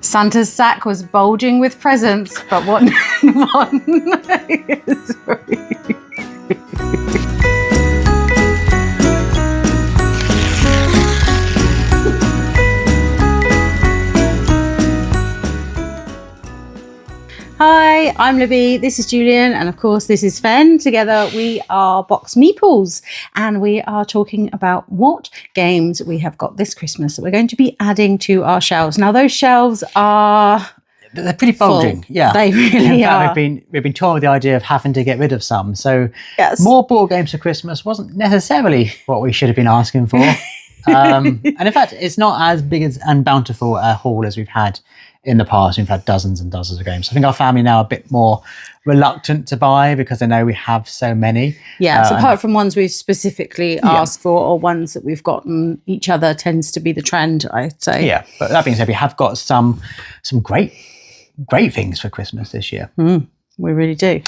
Santa's sack was bulging with presents, but what one? Hi, I'm Libby, this is Julian, and of course this is Fen. Together we are BoxedMeeples, and we are talking about what games we have got this Christmas that we're going to be adding to our shelves. Now those shelves are... They're pretty bulging, yeah. They really are. We've been toying with the idea of having to get rid of some, so yes. More board games for Christmas wasn't necessarily what we should have been asking for. And in fact, it's not as big and bountiful a haul as we've had in the past. We've had dozens and dozens of games. I think our family now are a bit more reluctant to buy because they know we have so many. Yeah, so apart from ones we've specifically asked for or ones that we've gotten each other tends to be the trend, I'd say. Yeah, but that being said, we have got some great things for Christmas this year. We really do.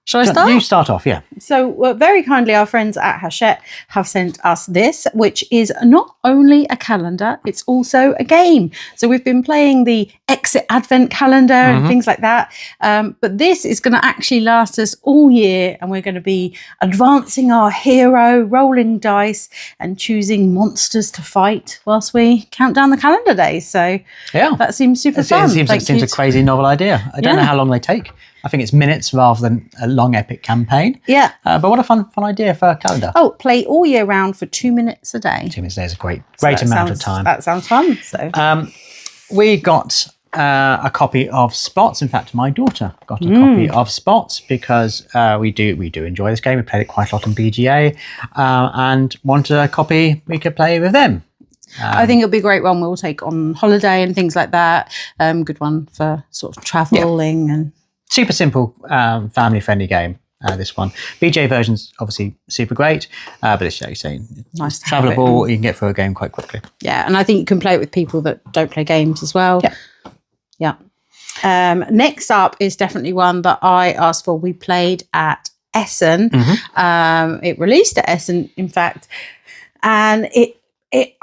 Shall I start? You start off, yeah. So very kindly, our friends at Hachette have sent us this, which is not only a calendar, it's also a game. So we've been playing the Exit Advent calendar and things like that. But this is going to actually last us all year, and we're going to be advancing our hero, rolling dice and choosing monsters to fight whilst we count down the calendar days. So yeah, that seems super fun. It seems a crazy novel idea. I don't know how long they take. I think it's minutes rather than a long epic campaign. Yeah. But what a fun idea for a calendar. Oh, play all year round for 2 minutes a day. 2 minutes a day is a great amount of time. That sounds fun. So we got a copy of Spots. In fact, my daughter got a copy of Spots because we do enjoy this game. We played it quite a lot on BGA and wanted a copy we could play with them. I think it'll be a great one we'll take on holiday and things like that. Good one for sort of travelling and... Super simple, family-friendly game, this one. BJ version's obviously super great, but it's, like you're saying, nice, travelable. You can get through a game quite quickly. Yeah, and I think you can play it with people that don't play games as well. Yeah. Next up is definitely one that I asked for. We played at Essen. It released at Essen, in fact, and it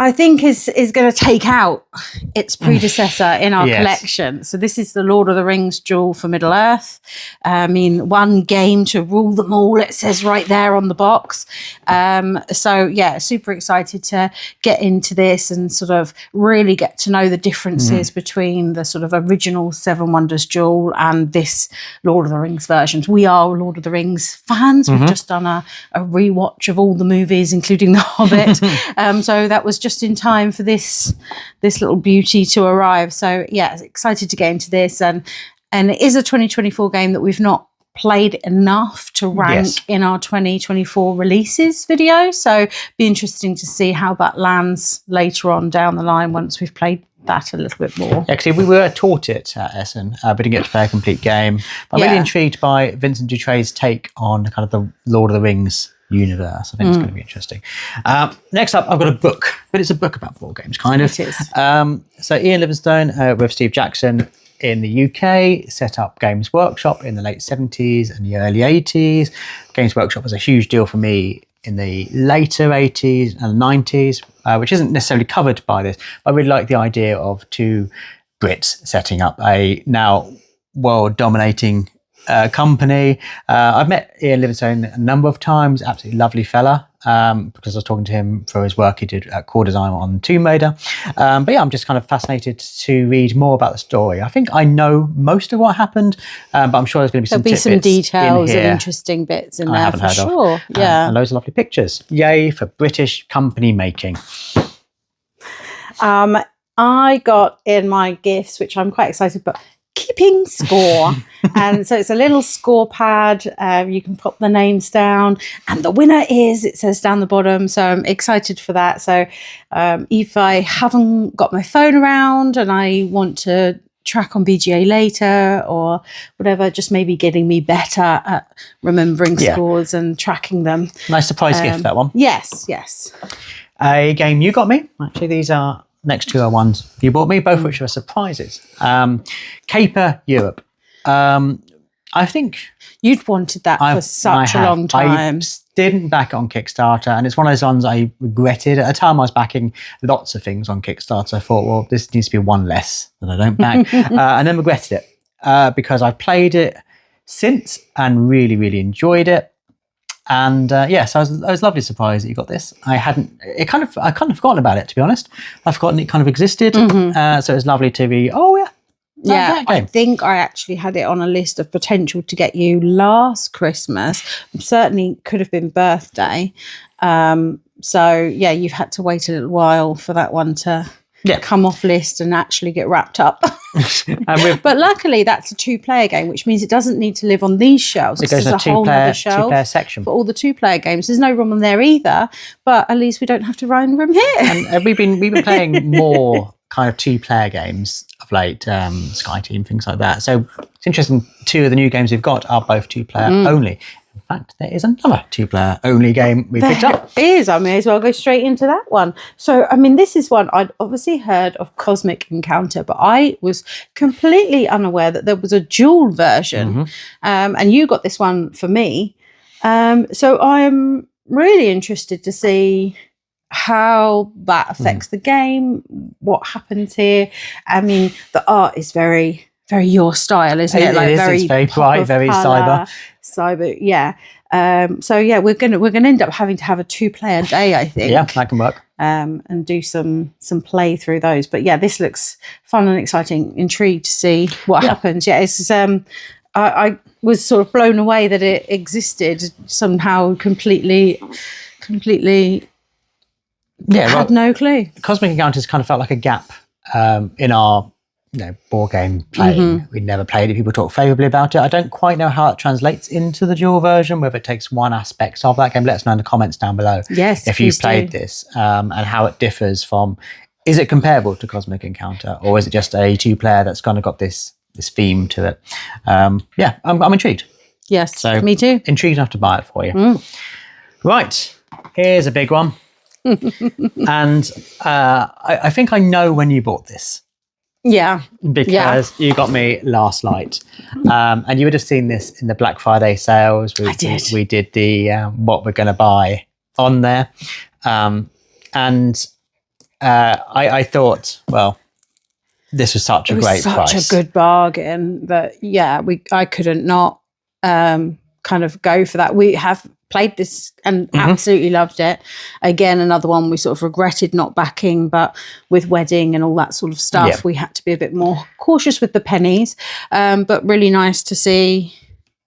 I think is going to take out its predecessor in our collection. So this is the Lord of the Rings Duel for Middle Earth. I mean, one game to rule them all, it says right there on the box. So yeah, super excited to get into this and sort of really get to know the differences between the sort of original Seven Wonders Duel and this Lord of the Rings versions. We are Lord of the Rings fans. We've just done a rewatch of all the movies, including The Hobbit. So that was just in time for this little beauty to arrive. So yeah, excited to get into this, and it is a 2024 game that we've not played enough to rank in our 2024 releases video. So be interesting to see how that lands later on down the line once we've played that a little bit more. Yeah, because we were taught it at Essen, but didn't get to play a complete game. But I'm really intrigued by Vincent Dutray's take on kind of the Lord of the Rings universe. I think it's going to be interesting. Next up, I've got a book, but it's a book about board games, kind of. It is. So Ian Livingstone with Steve Jackson in the UK set up Games Workshop in the late 70s and the early 80s. Games Workshop was a huge deal for me in the later 80s and 90s, which isn't necessarily covered by this. I really like the idea of two Brits setting up a now world-dominating company. I've met Ian Livingstone a number of times, absolutely lovely fella, because I was talking to him for his work he did at Core Design on Tomb Raider. But yeah, I'm just kind of fascinated to read more about the story. I think I know most of what happened, but I'm sure there's going to be some details and interesting bits in there for sure. Yeah, and loads of lovely pictures. Yay for British company making. I got in my gifts, which I'm quite excited about, keeping score. And so it's a little score pad. You can pop the names down, and the winner is, it says down the bottom. So I'm excited for that. So if I haven't got my phone around and I want to track on BGA later or whatever, just maybe getting me better at remembering scores and tracking them. Nice surprise gift, that one. Yes. A game you got me. Actually, these are next two are ones you bought me, both which are surprises. Caper Europe. I think you'd wanted that for such a long time. I didn't back it on Kickstarter, and it's one of those ones I regretted. At the time, I was backing lots of things on Kickstarter. I thought, well, this needs to be one less that I don't back, and then regretted it because I've played it since and really, really enjoyed it. And so I was lovely surprised that you got this. I kind of forgotten about it, to be honest. I've forgotten it kind of existed. So it was lovely to be. Oh yeah. Yeah, I think I actually had it on a list of potential to get you last Christmas. Certainly could have been birthday. So yeah, you've had to wait a little while for that one to come off list and actually get wrapped up. But luckily that's a 2-player game, which means it doesn't need to live on these shelves. It goes in a two-player section for all the 2-player games. There's no room on there either, but at least we don't have to run room here. And we've been playing more kind of 2-player games of late, Sky Team, things like that. So it's interesting, 2 of the new games we've got are both 2-player only. In fact, there is another 2-player only game we picked up. There is. I may as well go straight into that one. So, I mean, this is one I'd obviously heard of, Cosmic Encounter, but I was completely unaware that there was a dual version. And you got this one for me. So I'm really interested to see how that affects the game, what happens here. I mean, the art is very, very your style, isn't it? It's very bright, very cyber, yeah. So yeah, we're gonna end up having to have a 2-player day, I think. Yeah, that can work. And do some play through those. But yeah, this looks fun and exciting. Intrigued to see what happens. Yeah, it's I was sort of blown away that it existed somehow. Completely. Had no clue. Cosmic Encounters kind of felt like a gap in our board game playing. We'd never played it. People talk favourably about it. I don't quite know how it translates into the dual version, whether it takes one aspect of that game. Let us know in the comments down below if you've played this and how it differs from. Is it comparable to Cosmic Encounter, or is it just a 2-player that's kind of got this theme to it? I'm intrigued. Yes, so me too. Intrigued enough to buy it for you. Right, here's a big one. And I think I know when you bought this. Yeah. Because you got me Last Light. And you would have seen this in the Black Friday sales. I did. We did the what we're going to buy on there. I thought, well, this was such a great price. Such a good bargain that, I couldn't not kind of go for that. We have played this and absolutely loved it. Again, another one we sort of regretted not backing, but with wedding and all that sort of stuff, we had to be a bit more cautious with the pennies. But really nice to see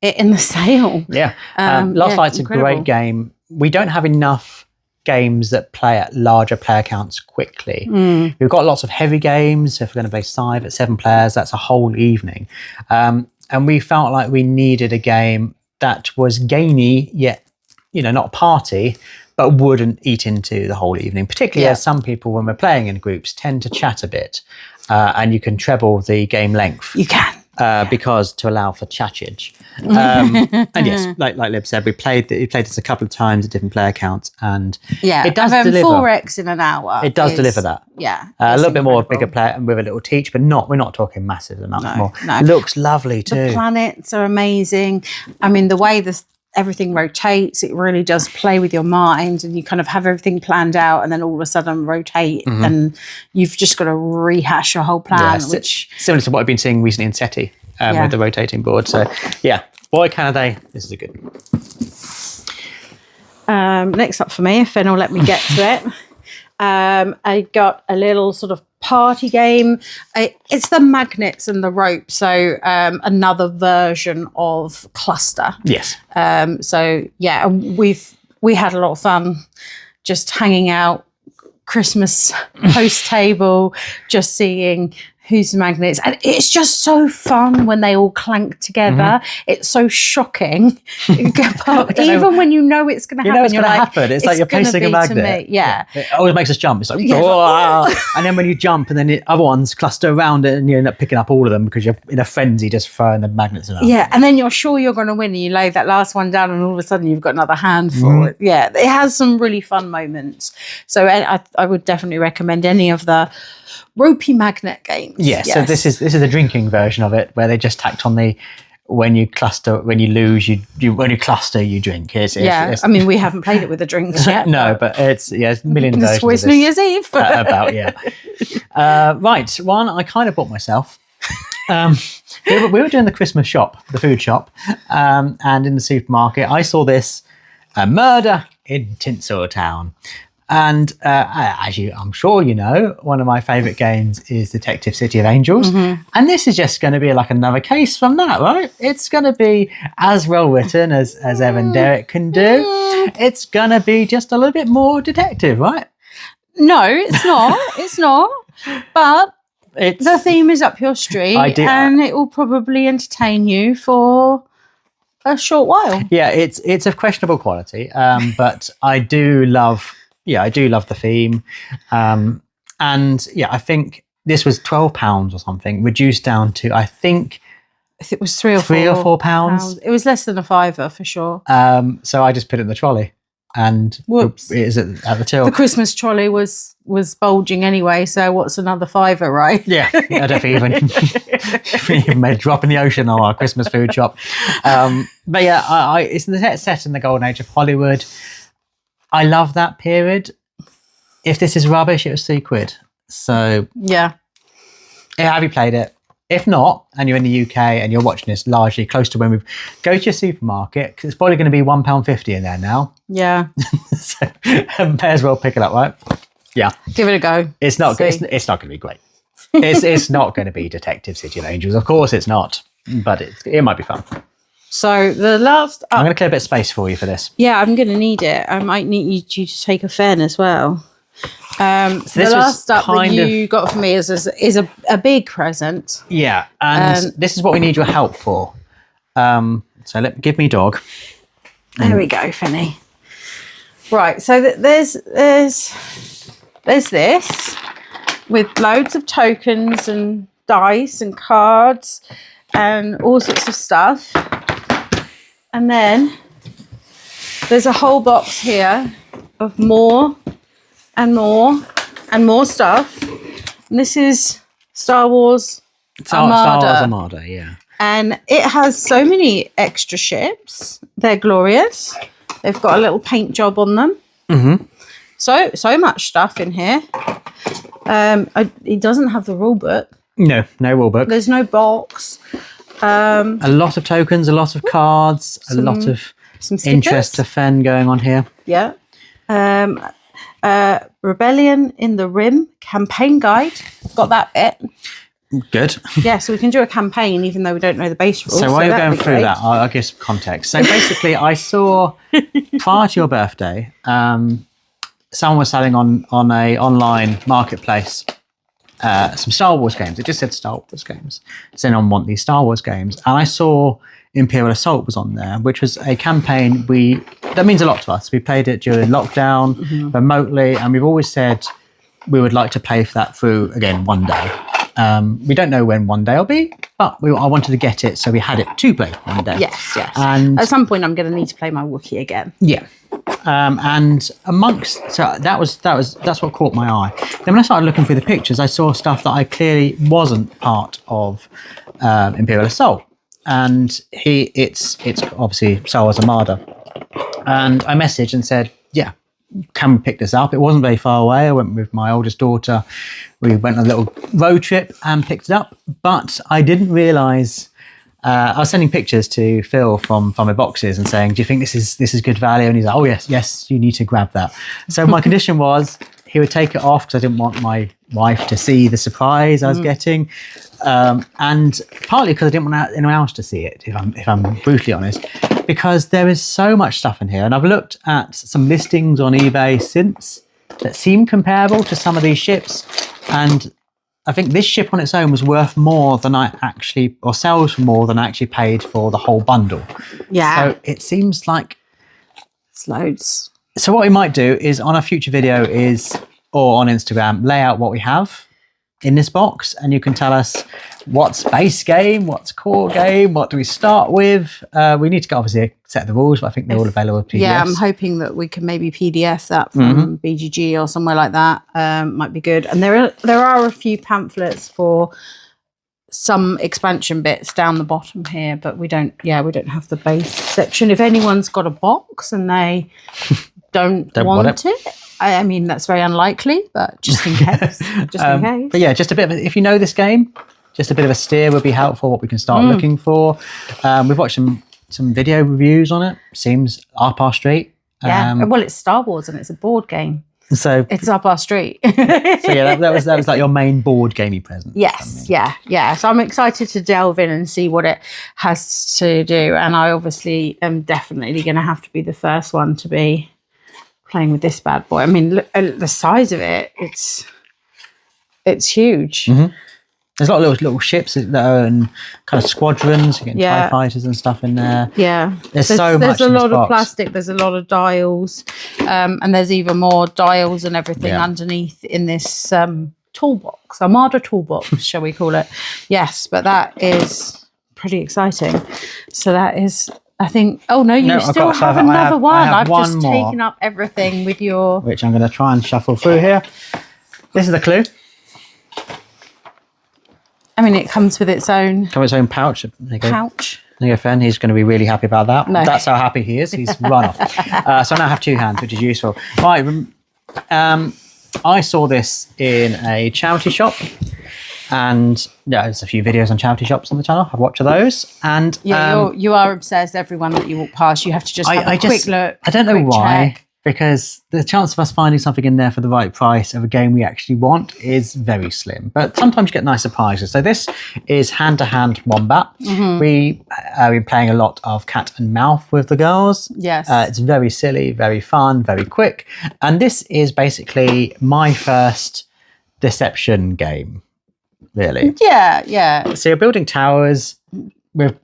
it in the sale. Yeah. Last Light's incredible. A great game. We don't have enough games that play at larger player counts quickly. We've got lots of heavy games. If we're going to play 5 at 7 players, that's a whole evening. And we felt like we needed a game that was gamey, yet not a party, but wouldn't eat into the whole evening, particularly as some people, when we're playing in groups, tend to chat a bit, and you can treble the game length. You can. Because to allow for chattage. And yes, like Lib said, we played this a couple of times at different player counts, and it does deliver. 4x in an hour. It does deliver that. Yeah. A little bit more bigger player and with a little teach, but we're not talking massive amounts more. No. Looks lovely too. The planets are amazing. I mean, the way everything rotates, it really does play with your mind, and you kind of have everything planned out, and then all of a sudden rotate, and you've just got to rehash your whole plan, which similar to what I've been seeing recently in SETI with the rotating board. So boy, can they! This is a good one. Next up for me, if Finn will let me get to it, I got a little sort of party game. It's the magnets and the rope, so another version of Cluster. Yes. We had a lot of fun just hanging out, Christmas post table, just seeing whose magnets, and it's just so fun when they all clank together. It's so shocking. Even when you know it's going to happen, it's going to happen. It's like you're placing a magnet. It always makes us jump. It's like, and then when you jump, and then the other ones cluster around it, and you end up picking up all of them because you're in a frenzy just throwing the magnets around. Yeah, and then you're sure you're going to win, and you lay that last one down, and all of a sudden you've got another handful. Yeah, it has some really fun moments. So I would definitely recommend any of the ropey magnet games. Yes. So this is a drinking version of it, where they just tacked on the when you lose, when you cluster, you drink. I mean, we haven't played it with the drinks yet. No, but it's a million versions Swiss of this. New Year's Eve. About, yeah. Right, one I kind of bought myself. We were doing the Christmas shop, the food shop, and in the supermarket, I saw this Murder in Tinseltown. And as I'm sure you know, one of my favourite games is Detective City of Angels. And this is just going to be like another case from that, right? It's going to be as well written as Evan Derrick can do. It's going to be just a little bit more detective, right? No, it's not. It's not. But the theme is up your street, and it will probably entertain you for a short while. Yeah, it's of questionable quality, but I do love the theme. And yeah, I think this was £12 or something, reduced down to, I think it was £3 or £4. It was less than a £5 for sure. So I just put it in the trolley. And whoops, it is at the till. The Christmas trolley was bulging anyway, so what's another £5, right? Yeah, I don't think even made a drop in the ocean on our Christmas food shop. But yeah, it's set in the golden age of Hollywood. I love that period. If this is rubbish, it was £3. So yeah, have you played it? If not, and you're in the UK and you're watching this largely close to when we go to your supermarket, because it's probably going to be £1.50 in there now. Yeah. So may as well pick it up, right? Yeah. Give it a go. It's not going to be great. It's not going to be Detective City of Angels. Of course it's not, but it might be fun. So the last... I'm going to clear a bit of space for you for this. Yeah, I'm going to need it. I might need you to take a fan as well. So the last up that you got for me is a big present. Yeah, and this is what we need your help for. So give me dog. There we go, Finny. Right, so there's this with loads of tokens and dice and cards and all sorts of stuff. And then there's a whole box here of more and more and more stuff. And this is Star Wars Armada. Star Wars Armada, yeah. And it has so many extra ships. They're glorious. They've got a little paint job on them. Mm-hmm. So much stuff in here. It doesn't have the rule book. No rule book. There's no box. A lot of tokens, a lot of cards, a lot of interest to Fen going on here. Yeah. Rebellion in the Rim campaign guide. Got that bit. Good. Yeah, so we can do a campaign even though we don't know the base rules. So while you're going through that, I'll give some context. So basically, I saw prior to your birthday, someone was selling on a online marketplace some Star Wars games. It just said Star Wars games. So anyone want these Star Wars games? And I saw Imperial Assault was on there, which was a campaign that means a lot to us. We played it during lockdown, remotely, and we've always said we would like to play for that through again one day. We don't know when one day will be, but I wanted to get it, so we had it to play one day. Yes. And at some point, I'm going to need to play my Wookiee again. Yeah. And so that's what caught my eye. Then when I started looking through the pictures, I saw stuff that I clearly wasn't part of Imperial Assault, and it's obviously Star Wars Armada. And I messaged and said, yeah, can we pick this up? It wasn't very far away. I went with my oldest daughter. We went on a little road trip and picked it up, but I didn't realise. I was sending pictures to Phil from my boxes and saying, do you think this is good value? And he's like, oh yes, you need to grab that. So my condition was he would take it off because I didn't want my wife to see the surprise I was getting, and partly because I didn't want anyone else to see it, if I'm brutally honest, because there is so much stuff in here. And I've looked at some listings on eBay since that seem comparable to some of these ships, and I think this ship on its own was worth more than sells for more than I actually paid for the whole bundle. Yeah. So it seems like it's loads. So what we might do is on a future video or on Instagram, lay out what we have in this box, and you can tell us what's base game, what's core game, what do we start with. We need to obviously set the rules, but I think they're all available as PDFs. Yeah, I'm hoping that we can maybe PDF that from BGG or somewhere like that. Might be good. And there are a few pamphlets for some expansion bits down the bottom here, but we don't have the base section. If anyone's got a box and they don't want it, I mean, that's very unlikely, but just in case. But yeah, just a bit of if you know this game, just a bit of a steer would be helpful, what we can start looking for. We've watched some video reviews on it. Seems up our street. Well, it's Star Wars and it's a board game. So it's up our street. So yeah, that was like your main board gamey present. Yes, yeah. So I'm excited to delve in and see what it has to do. And I obviously am definitely going to have to be the first one to be playing with this bad boy. I mean, look, the size of it, it's huge. There's a lot of little ships that are in kind of squadrons, you get TIE fighters and stuff in there. Yeah. There's so much. There's a lot of plastic, there's a lot of dials, and there's even more dials and everything underneath in this toolbox, Armada toolbox, shall we call it. Yes, but that is pretty exciting. So that is, I think, you still have another one. I've just taken up everything with your... Which I'm going to try and shuffle through here. This is the clue. I mean, it comes with its own... pouch. There you go. Pouch. There you go, Fen. He's going to be really happy about that. No. That's how happy he is. He's run off. So I now have two hands, which is useful. Right. I saw this in a charity shop. And there's a few videos on charity shops on the channel. I've watched those. And you are obsessed. Everyone that you walk past, you have to just have a quick look. I don't know why. Check. Because the chance of us finding something in there for the right price of a game we actually want is very slim. But sometimes you get nice surprises. So this is hand-to-hand wombat. We've been playing a lot of cat and mouse with the girls. Yes. It's very silly, very fun, very quick. And this is basically my first deception game, really. Yeah. So you're building towers. We're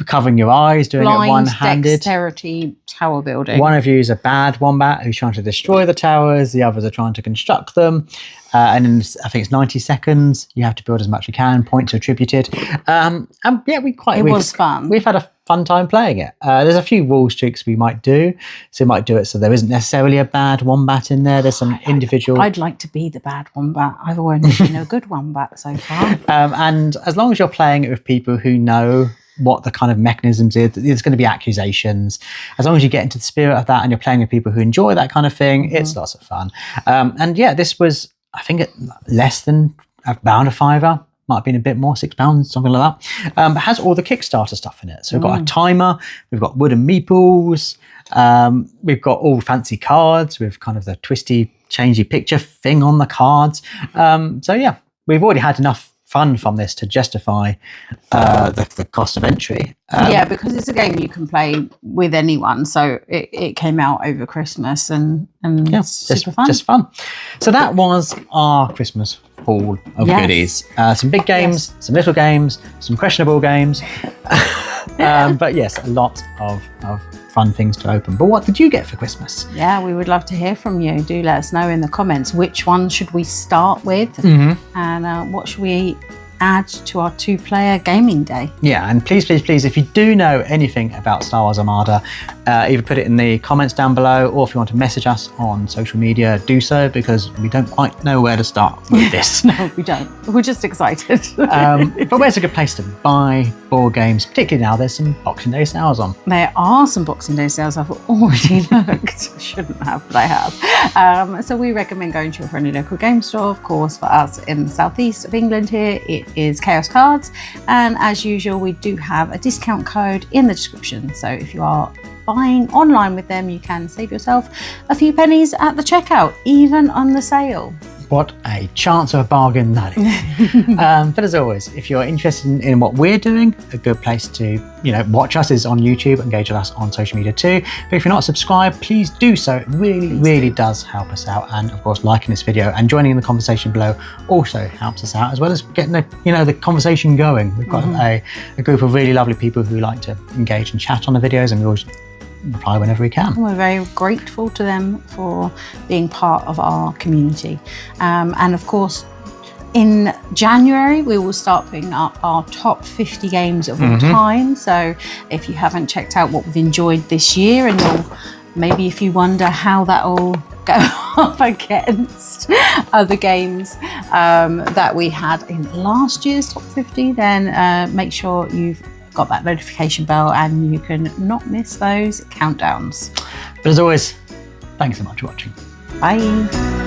covering your eyes, doing it one-handed. Dexterity tower building. One of you is a bad wombat who's trying to destroy the towers. The others are trying to construct them. And in, I think it's 90 seconds, you have to build as much as you can. Points are attributed. And yeah, it was fun. We've had a fun time playing it. There's a few rule tweaks we might do. So we might do it so there isn't necessarily a bad wombat in there. There's some individual... I'd like to be the bad wombat. I've always been a good wombat so far. And as long as you're playing it with people who know what the kind of mechanisms is, there's going to be accusations. As long as you get into the spirit of that and you're playing with people who enjoy that kind of thing, it's lots of fun. And yeah, this was, I think, less than £1 a fiver. Might have been a bit more, £6, something like that. But has all the Kickstarter stuff in it. So we've got a timer, we've got wooden meeples, we've got all fancy cards with kind of the twisty, changey picture thing on the cards. So yeah, we've already had enough fun from this to justify the cost of entry. Because it's a game you can play with anyone. So it came out over Christmas and it's super fun. Just fun. So that was our Christmas haul of goodies. Some big games, some little games, some questionable games. But yes, a lot of fun things to open. But what did you get for Christmas? Yeah, we would love to hear from you. Do let us know in the comments which one should we start with and what should we add to our 2-player gaming day. Yeah, and please, if you do know anything about Star Wars Armada, either put it in the comments down below, or if you want to message us on social media, do so, because we don't quite know where to start with this. No, we don't. We're just excited. But where's a good place to buy board games? Particularly now there's some Boxing Day sales on. There are some Boxing Day sales. I've already looked. I shouldn't have, but I have. So we recommend going to your friendly local game store. Of course, for us in the southeast of England here, it is Chaos Cards. And as usual, we do have a discount code in the description. So if you are buying online with them, you can save yourself a few pennies at the checkout, even on the sale. What a chance of a bargain that is. But as always, if you're interested in what we're doing, a good place to watch us is on YouTube, engage with us on social media too. But if you're not subscribed, please do so. It really does help us out. And of course, liking this video and joining in the conversation below also helps us out, as well as getting the conversation going. We've got a group of really lovely people who like to engage and chat on the videos, and we always reply whenever we can. We're very grateful to them for being part of our community. And of course, in January, we will start putting up our top 50 games of all time. So if you haven't checked out what we've enjoyed this year, and maybe if you wonder how that will go up against other games that we had in last year's top 50, then make sure you've got that notification bell and you can not miss those countdowns. But as always, thanks so much for watching. Bye.